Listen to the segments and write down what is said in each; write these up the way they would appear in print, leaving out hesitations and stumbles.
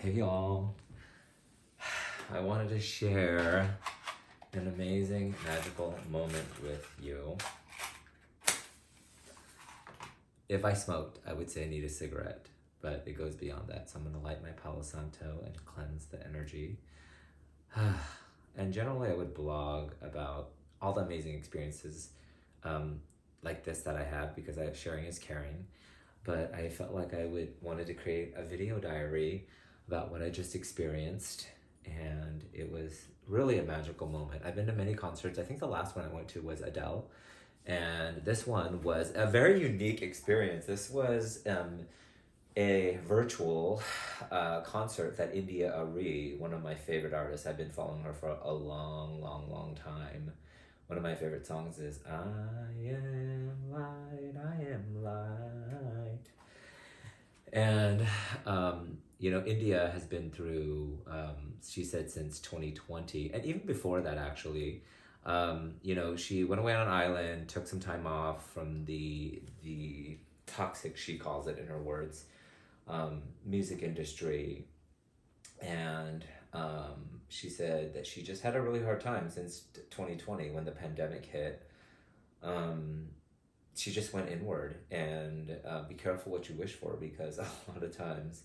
Hey y'all, I wanted to share an amazing magical moment with you. If I smoked, I would say I need a cigarette, but it goes beyond that. So I'm gonna light my Palo Santo and cleanse the energy. And generally I would blog about all the amazing experiences like this that I had because sharing is caring. But I felt like wanted to create a video diary about what I just experienced, and it was really a magical moment. I've been to many concerts. I think the last one I went to was Adele, and this one was a very unique experience. This was a virtual concert that India Arie, one of my favorite artists, I've been following her for a long, long, long time. One of my favorite songs is I am light, I am light. And, India has been through, she said, since 2020, and even before that, actually. She went away on an island, took some time off from the toxic, she calls it in her words, music industry. And she said that she just had a really hard time since 2020 when the pandemic hit. She just went inward, and be careful what you wish for, because a lot of times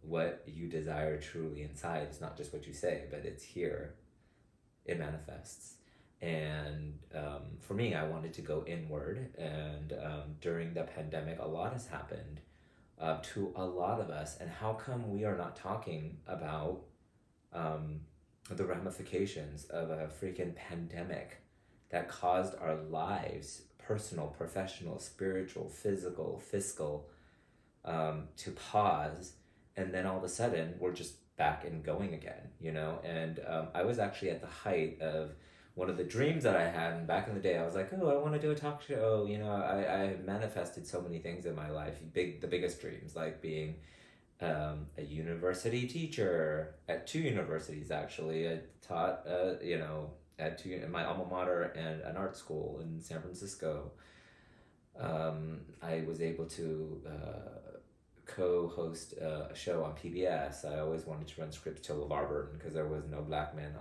what you desire truly inside is not just what you say, but it's here, it manifests. And for me, I wanted to go inward, and during the pandemic a lot has happened to a lot of us. And how come we are not talking about the ramifications of a freaking pandemic that caused our lives, personal, professional, spiritual, physical, fiscal, to pause, and then all of a sudden we're just back and going again, And I was actually at the height of one of the dreams that I had, and back in the day I was like, oh, I want to do a talk show. I have manifested so many things in my life, the biggest dreams, like being a university teacher at two universities. Actually, I taught at two, my alma mater and an art school in San Francisco. I was able to co-host a show on PBS. I always wanted to run scripts to LeVar Burton because there was no black men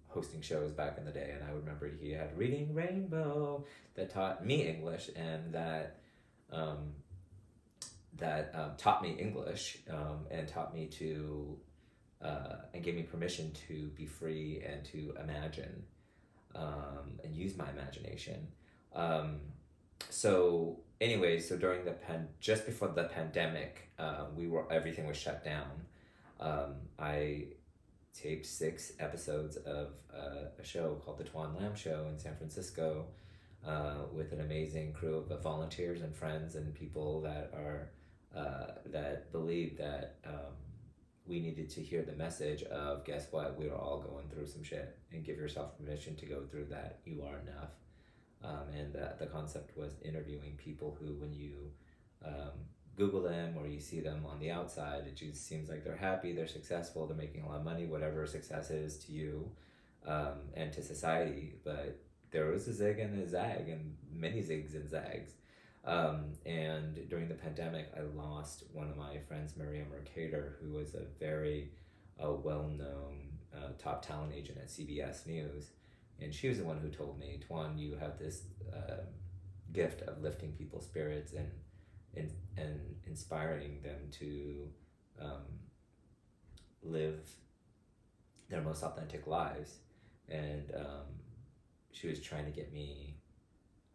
hosting shows back in the day, and I remember he had Reading Rainbow that taught me English, and that taught me English, and taught me to and gave me permission to be free and to imagine, and use my imagination. So anyway, so during just before the pandemic, everything was shut down. I taped 6 episodes of a show called The Tuan Lam Show in San Francisco, with an amazing crew of volunteers and friends and people that believed that we needed to hear the message of, guess what, we're all going through some shit, and give yourself permission to go through that. You are enough. And the concept was interviewing people who, when you Google them or you see them on the outside, it just seems like they're happy, they're successful, they're making a lot of money, whatever success is to you, and to society. But there was a zig and a zag, and many zigs and zags. And during the pandemic, I lost one of my friends, Maria Mercator, who was a very well-known top talent agent at CBS News. And she was the one who told me, Tuan, you have this gift of lifting people's spirits and inspiring them to live their most authentic lives. And she was trying to get me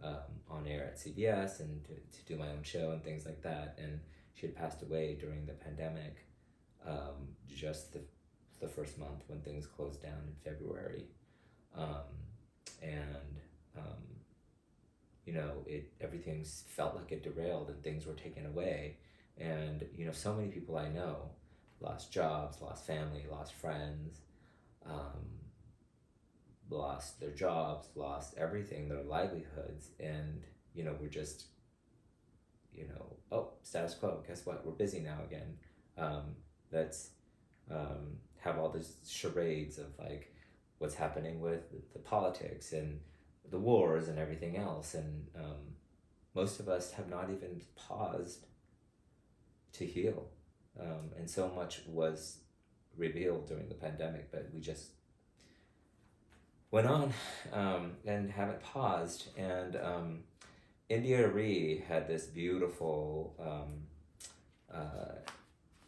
on air at CBS and to do my own show and things like that. And she had passed away during the pandemic, just the first month when things closed down in February. Everything felt like it derailed and things were taken away. And, so many people I know lost jobs, lost family, lost friends, lost their jobs, lost everything, their livelihoods. And, we're just, oh, status quo, guess what? We're busy now again. Let's have all these charades of like what's happening with the politics and the wars and everything else. And most of us have not even paused to heal. And so much was revealed during the pandemic, but we just went on and haven't paused. And India Arie had this beautiful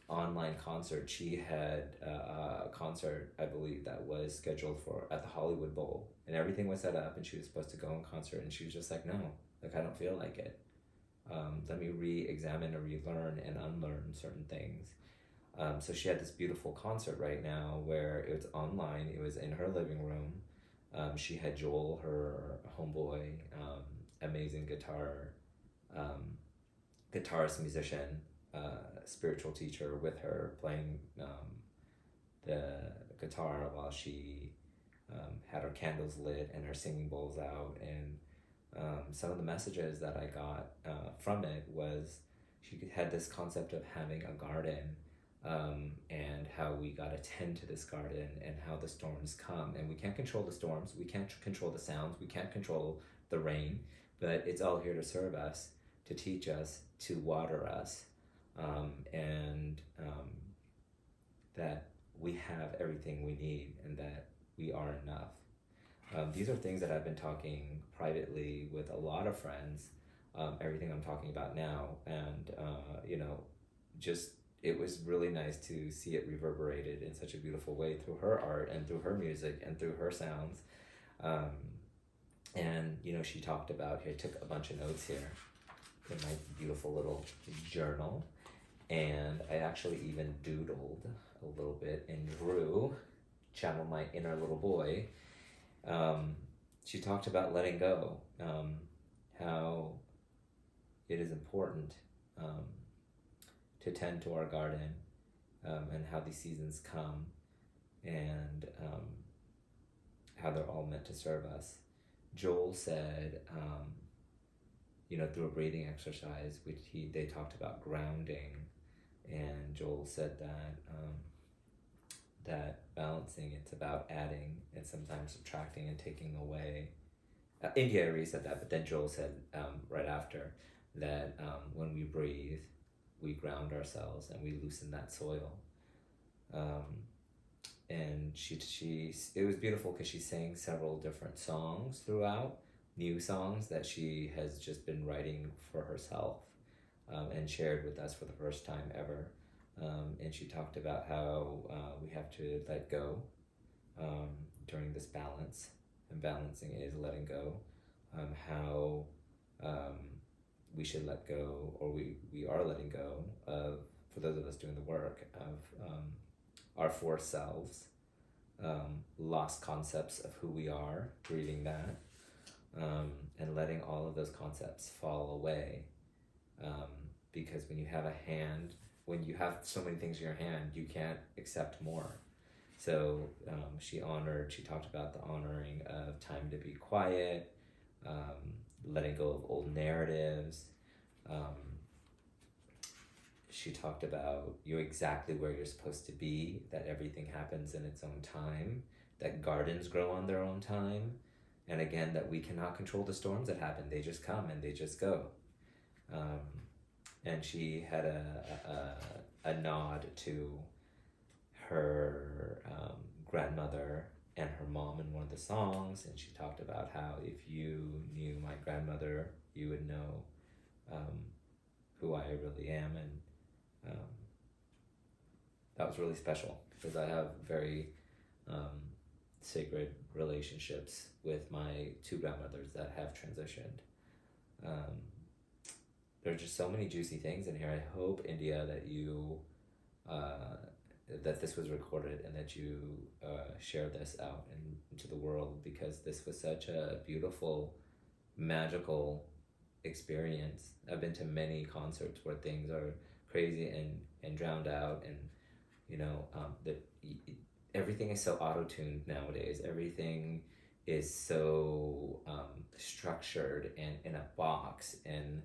online concert. She had a concert, I believe, that was scheduled for at the Hollywood Bowl, and everything was set up, and she was supposed to go in concert, and she was just like, no, like, I don't feel like it. Let me re-examine or relearn and unlearn certain things. So she had this beautiful concert right now where it was online. It was in her living room. She had Joel, her homeboy, amazing guitarist, musician, spiritual teacher, with her playing the guitar while she had her candles lit and her singing bowls out. And some of the messages that I got from it was she had this concept of having a garden, and how we got to tend to this garden, and how the storms come. And we can't control the storms, we can't control the sounds, we can't control the rain, but it's all here to serve us, to teach us, to water us, and that we have everything we need and that we are enough. These are things that I've been talking privately with a lot of friends, everything I'm talking about now. And, just it was really nice to see it reverberated in such a beautiful way through her art and through her music and through her sounds. And, she talked about, here, I took a bunch of notes here in my beautiful little journal. And I actually even doodled a little bit and drew, channel my inner little boy. She talked about letting go, how it is important to tend to our garden, and how these seasons come, and how they're all meant to serve us. Joel said, through a breathing exercise, which they talked about grounding, and Joel said that balancing, it's about adding and sometimes subtracting and taking away. India Arie said that, but then Joel said right after that when we breathe, we ground ourselves and we loosen that soil. And it was beautiful because she sang several different songs throughout, new songs that she has just been writing for herself, and shared with us for the first time ever. And she talked about how we have to let go during this balance, and balancing is letting go. How we should let go, or we are letting go of, for those of us doing the work, of our four selves, lost concepts of who we are, grieving that, and letting all of those concepts fall away. Because when you have so many things in your hand, you can't accept more. So she talked about the honoring of time to be quiet, letting go of old narratives. She talked about you're exactly where you're supposed to be, that everything happens in its own time, that gardens grow on their own time, and again, that we cannot control the storms that happen. They just come and they just go. And she had a nod to her grandmother and her mom in one of the songs, and she talked about how if you knew my grandmother, you would know who I really am. And that was really special because I have very sacred relationships with my two grandmothers that have transitioned. There's just so many juicy things in here. I hope, India, that you that this was recorded and that you share this out into the world, because this was such a beautiful, magical experience. I've been to many concerts where things are crazy and drowned out, and everything is so auto-tuned nowadays. Everything is so structured and in a box, and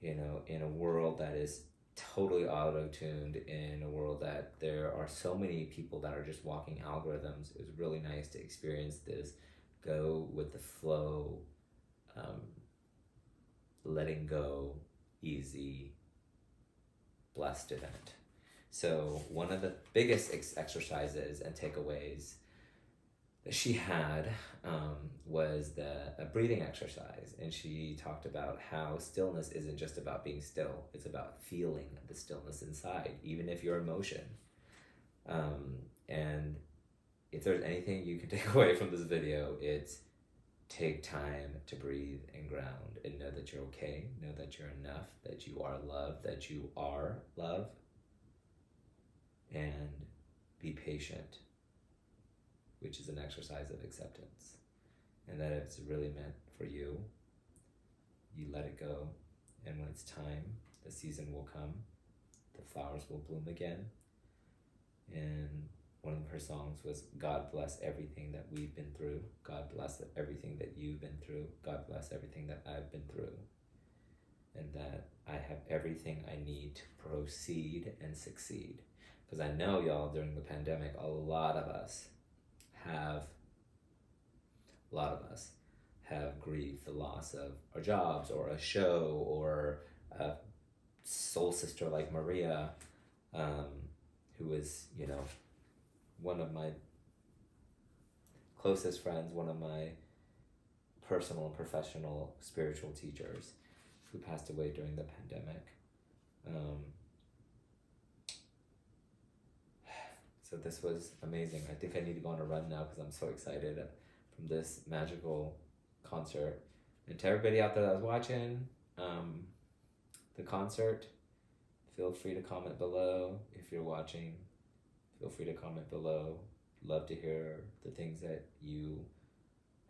in a world that is totally auto-tuned, in a world that there are so many people that are just walking algorithms. It was really nice to experience this go with the flow, letting go, easy, blessed event. So one of the biggest exercises and takeaways that she had was a breathing exercise. And she talked about how stillness isn't just about being still, it's about feeling the stillness inside, even if you're in motion. And if there's anything you can take away from this video, it's take time to breathe and ground and know that you're okay, know that you're enough, that you are loved, that you are love, and be patient, which is an exercise of acceptance. And that if it's really meant for you, you let it go, and when it's time, the season will come, the flowers will bloom again. And one of her songs was, God bless everything that we've been through, God bless everything that you've been through, God bless everything that I've been through, and that I have everything I need to proceed and succeed. Because I know, y'all, during the pandemic, a lot of us have grieved the loss of our jobs or a show or a soul sister like Maria, who is, one of my closest friends, one of my personal and professional spiritual teachers, who passed away during the pandemic. So this was amazing. I think I need to go on a run now because I'm so excited from this magical concert. And to everybody out there that was watching the concert, feel free to comment below. If you're watching, feel free to comment below. Love to hear the things that you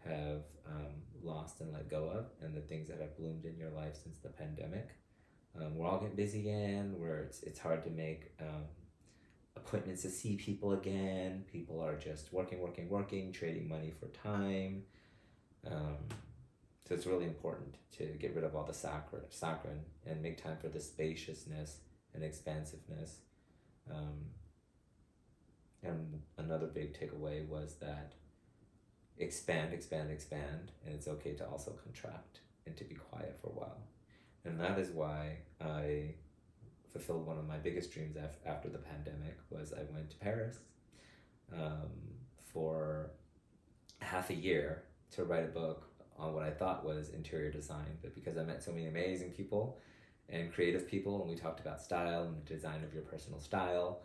have lost and let go of, and the things that have bloomed in your life since the pandemic. We're all getting busy again, where it's hard to make appointments to see people again. People are just working, trading money for time. So it's really important to get rid of all the saccharine and make time for the spaciousness and expansiveness. And another big takeaway was that expand, and it's okay to also contract and to be quiet for a while. And that is why I fulfilled one of my biggest dreams after the pandemic. Was I went to Paris for half a year to write a book on what I thought was interior design, but because I met so many amazing people and creative people, and we talked about style and the design of your personal style,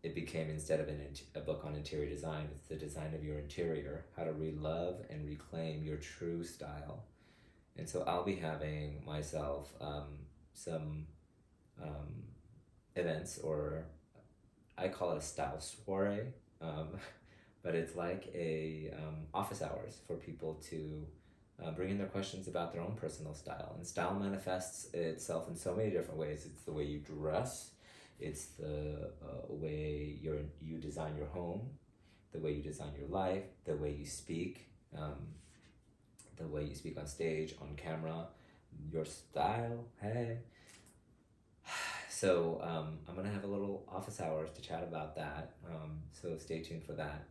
it became, instead of a book on interior design, it's the design of your interior, how to re-love and reclaim your true style. And so I'll be having myself some events, or I call it a style soiree, but it's like a office hours for people to bring in their questions about their own personal style. And style manifests itself in so many different ways. It's the way you dress, it's the way you design your home, the way you design your life, the way you speak, the way you speak on stage, on camera, your style, hey. So I'm going to have a little office hours to chat about that, so stay tuned for that.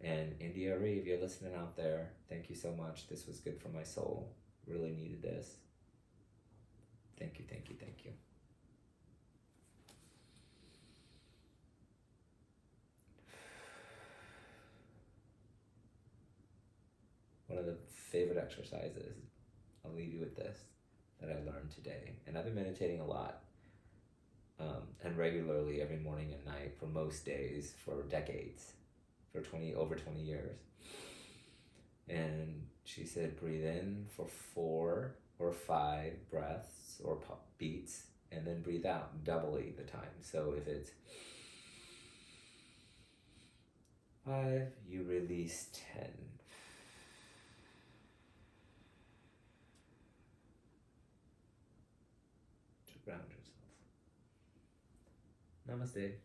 And India Arie, if you're listening out there, thank you so much. This was good for my soul. Really needed this. Thank you. One of the favorite exercises, I'll leave you with this, that I learned today. And I've been meditating a lot, and regularly every morning and night for most days for decades, for over 20 years. And she said, breathe in for 4 or 5 breaths or beats, and then breathe out doubly the time. So if it's 5, you release 10. To ground yourself. Namaste.